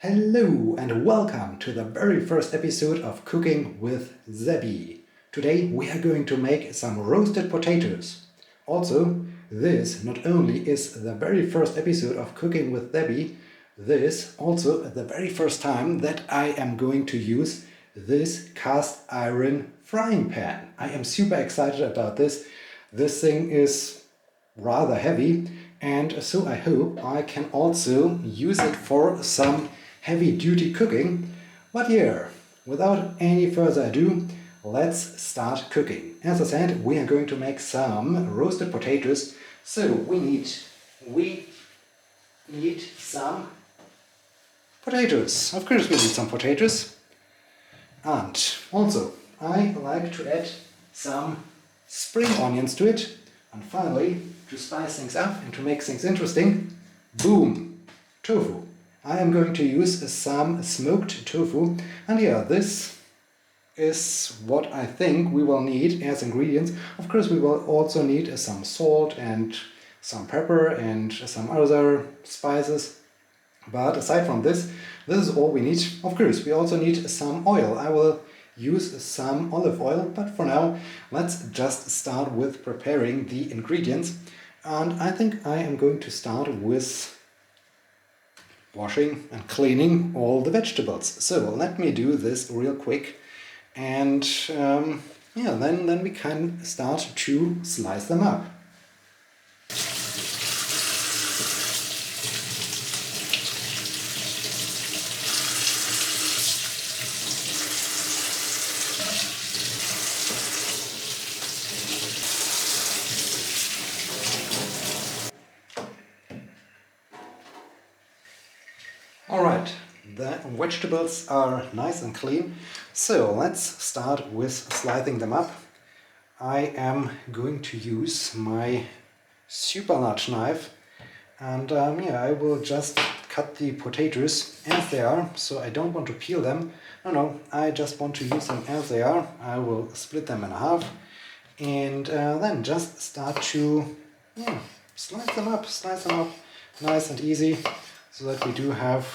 Hello and welcome to the very first episode of Cooking with Sebbi. Today we are going to make some roasted potatoes. Also, this not only is the very first episode of Cooking with Sebbi, this also the very first time that I am going to use this cast iron frying pan. I am super excited about this. This thing is rather heavy, and so I hope I can also use it for some heavy duty cooking. But yeah, without any further ado, let's start cooking. As I said, we are going to make some roasted potatoes. So we need some potatoes. Of course we need some potatoes. And also I like to add some spring onions to it. And finally, to spice things up and to make things interesting, boom, tofu. I am going to use some smoked tofu, and yeah, this is what I think we will need as ingredients. Of course, we will also need some salt and some pepper and some other spices. But aside from this is all we need. Of course, we also need some oil. I will use some olive oil, but for now, let's just start with preparing the ingredients. And I think I am going to start with washing and cleaning all the vegetables. So let me do this real quick, and yeah, then we can start to slice them up. Alright, the vegetables are nice and clean, so let's start with slicing them up. I am going to use my super large knife, and yeah, I will just cut the potatoes as they are, so I don't want to peel them. No, I just want to use them as they are. I will split them in half and then just start to slice them up nice and easy, so that we do have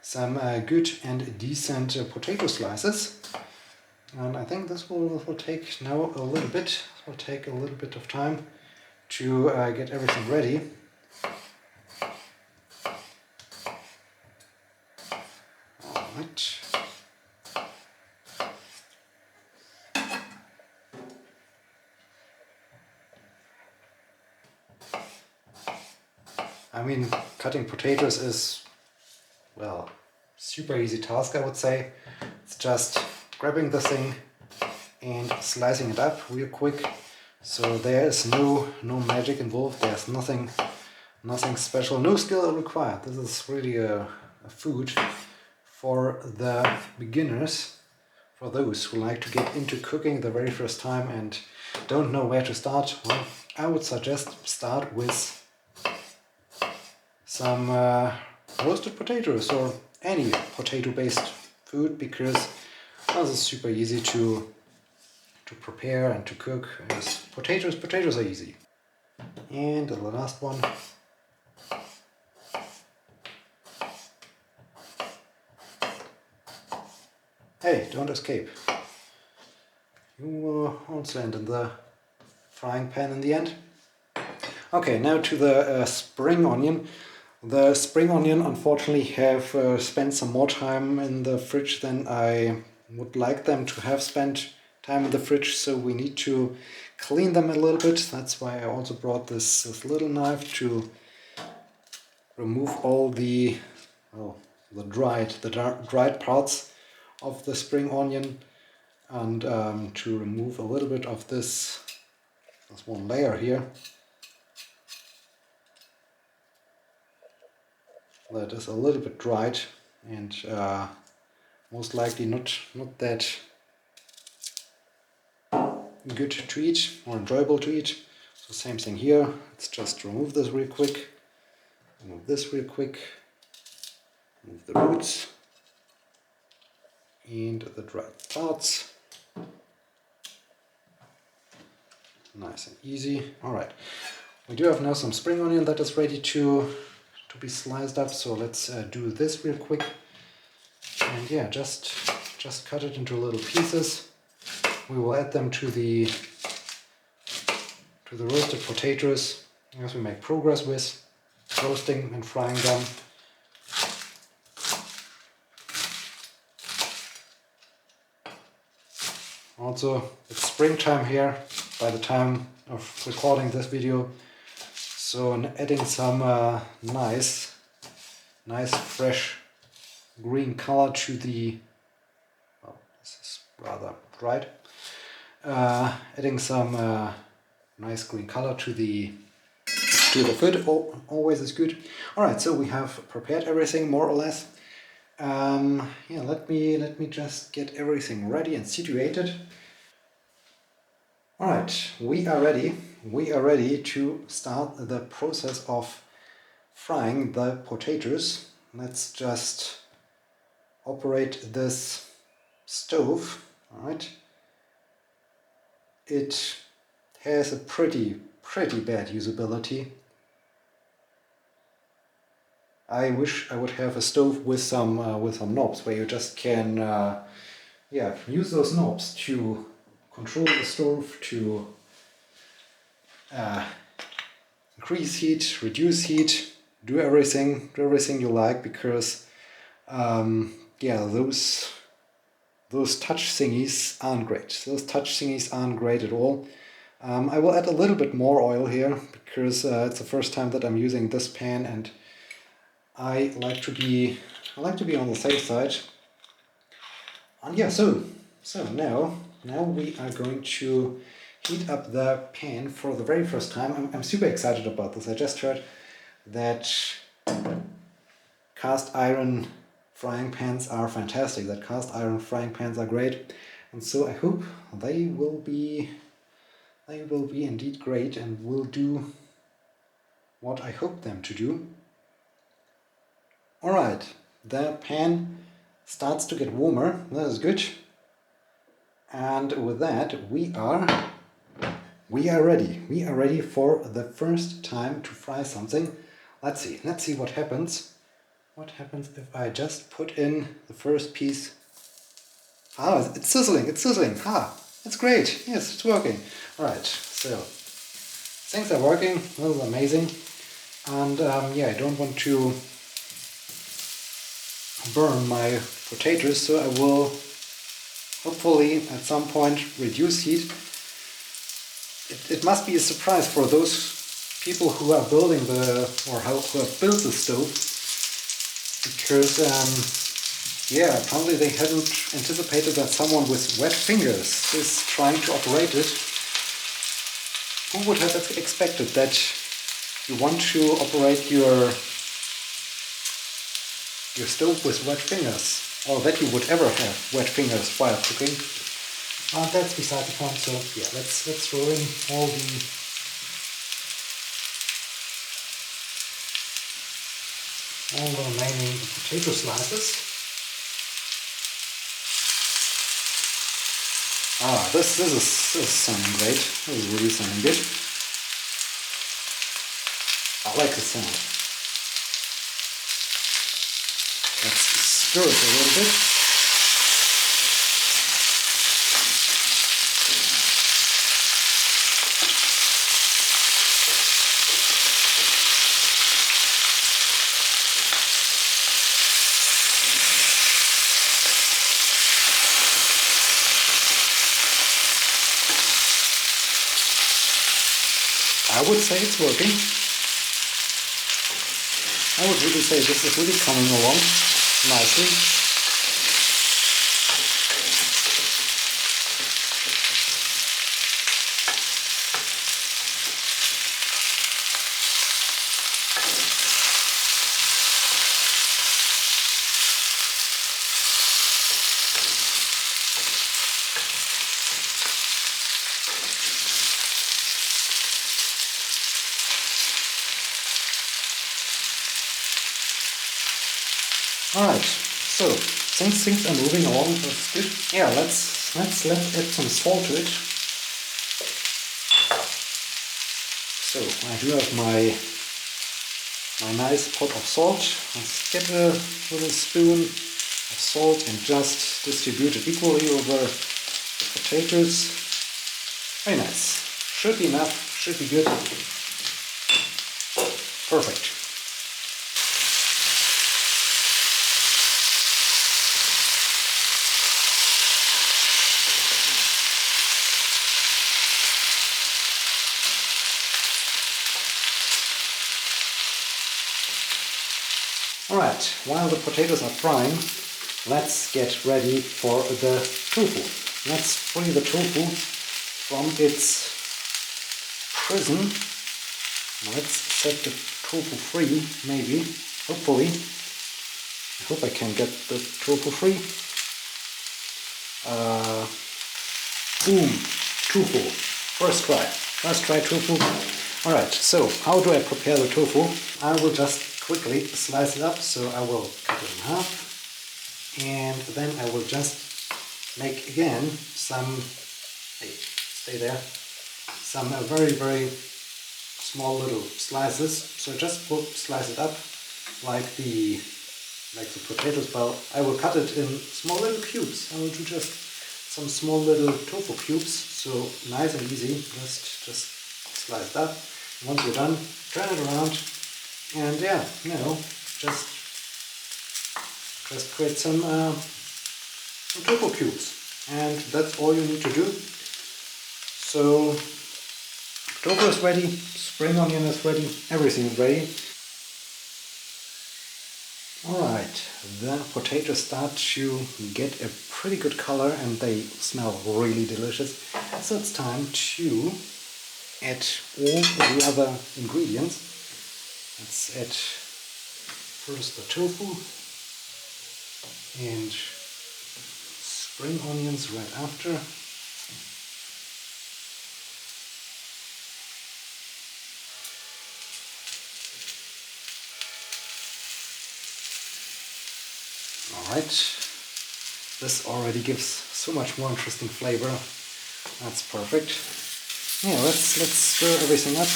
some good and decent potato slices. And I think this will take now a little bit. It will take a little bit of time to get everything ready. Alright. I mean, cutting potatoes is, well, super easy task, I would say. It's just grabbing the thing and slicing it up real quick. So there is no magic involved. There's nothing special, no skill required. This is really a food for the beginners, for those who like to get into cooking the very first time and don't know where to start. Well, I would suggest start with some roasted potatoes or any potato-based food, because this is super easy to prepare and to cook. As potatoes are easy. And the last one. Hey, don't escape. You will also end in the frying pan in the end. Okay, now to the spring onion. The spring onion unfortunately have spent some more time in the fridge than I would like them to have spent time in the fridge, so we need to clean them a little bit. That's why I also brought this little knife to remove all the dried parts of the spring onion, and to remove a little bit of this one layer here that is a little bit dried and most likely not that good to eat or enjoyable to eat. So same thing here. Let's just remove this real quick. Remove this real quick. Remove the roots and the dried parts. Nice and easy. Alright. We do have now some spring onion that is ready to sliced up. So let's do this real quick. And yeah, just cut it into little pieces. We will add them to the roasted potatoes as we make progress with roasting and frying them. Also, it's springtime here by the time of recording this video, so adding some nice fresh green color to the, well, this is rather dried, adding some nice green color to the food always is good. Alright, so we have prepared everything more or less. Yeah, let me just get everything ready and situated. Alright, we are ready. We are ready to start the process of frying the potatoes. Let's just operate this stove. Alright. It has a pretty bad usability. I wish I would have a stove with some knobs where you just can yeah, use those knobs to control the stove, to increase heat, reduce heat, do everything you like, because yeah, those touch thingies aren't great. Those touch thingies aren't great at all. I will add a little bit more oil here because it's the first time that I'm using this pan, and I like to be on the safe side. And yeah, so now we are going to heat up the pan for the very first time. I'm super excited about this. I just heard that cast iron frying pans are fantastic, that cast iron frying pans are great, and so I hope they will be indeed great and will do what I hope them to do. Alright, the pan starts to get warmer, that is good. And with that we are ready. We are ready for the first time to fry something. Let's see what happens. What happens if I just put in the first piece? Ah, it's sizzling, Ah, that's great. Yes, it's working. Alright, so things are working. This is amazing. And yeah, I don't want to burn my potatoes, so I will hopefully at some point reduce heat. It must be a surprise for those people who are building who have built the stove, because yeah, apparently they hadn't anticipated that someone with wet fingers is trying to operate it. Who would have expected that you want to operate your stove with wet fingers, or that you would ever have wet fingers while cooking? That's beside the point. So yeah, let's throw in all the remaining potato slices. This is sounding great. This is really sounding good. I like the sound. Let's stir it a little bit. I would say it's working. I would really say this is really coming along nicely. Alright, so since things are moving along, that's good. Yeah, let's add some salt to it. So I do have my my nice pot of salt. Let's get a little spoon of salt and just distribute it equally over the potatoes. Very nice. Should be enough, should be good. Perfect. Alright, while the potatoes are frying, let's get ready for the tofu. Let's free the tofu from its prison. Let's set the tofu free, maybe, hopefully. I hope I can get the tofu free. Boom, tofu, first try tofu. Alright, so how do I prepare the tofu? I will just quickly slice it up, so I will cut it in half, and then I will just make again some, hey, stay there, some very small little slices. So just slice it up like the potatoes. Well, I will cut it in small little cubes. I will do just some small little tofu cubes, so nice and easy. Just slice it up. Once you're done, turn it around. And yeah, just create some tofu cubes, and that's all you need to do. So tofu is ready, spring onion is ready, everything is ready. Alright, the potatoes start to get a pretty good color and they smell really delicious. So it's time to add all the other ingredients. Let's add first the tofu and spring onions right after. Alright, this already gives so much more interesting flavor. That's perfect. Yeah, let's stir everything up.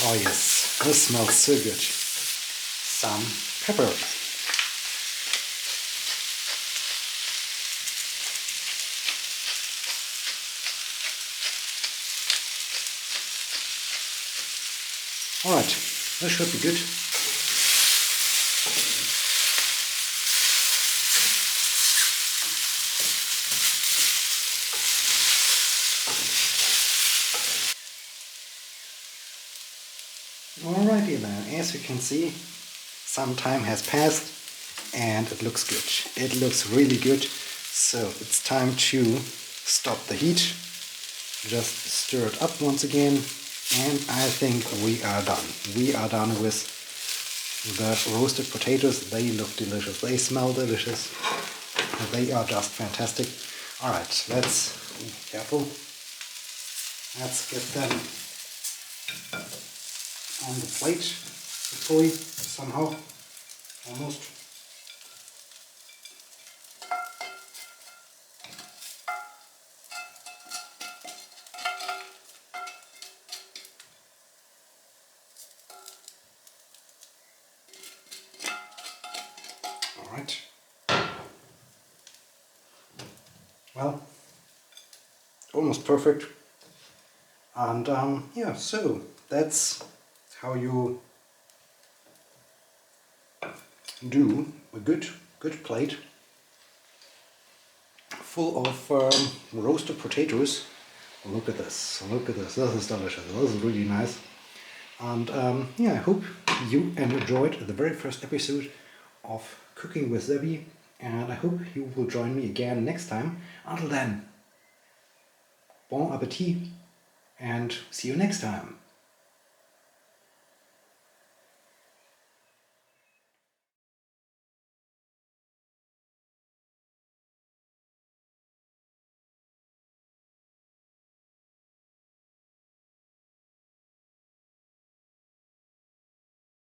Oh yes, this smells so good. Some pepper. Alright, this should be good. Alrighty then, as you can see, some time has passed and it looks good. It looks really good. So it's time to stop the heat. Just stir it up once again, and I think we are done. We are done with the roasted potatoes. They look delicious. They smell delicious. They are just fantastic. Alright, let's be careful. Let's get them on the plate, hopefully, somehow, almost. Alright. Well, almost perfect. And yeah, so that's how you do a good plate full of roasted potatoes. Look at this, this is delicious, this is really nice. And yeah, I hope you enjoyed the very first episode of Cooking with Sebbi, and I hope you will join me again next time. Until then, bon appetit and see you next time.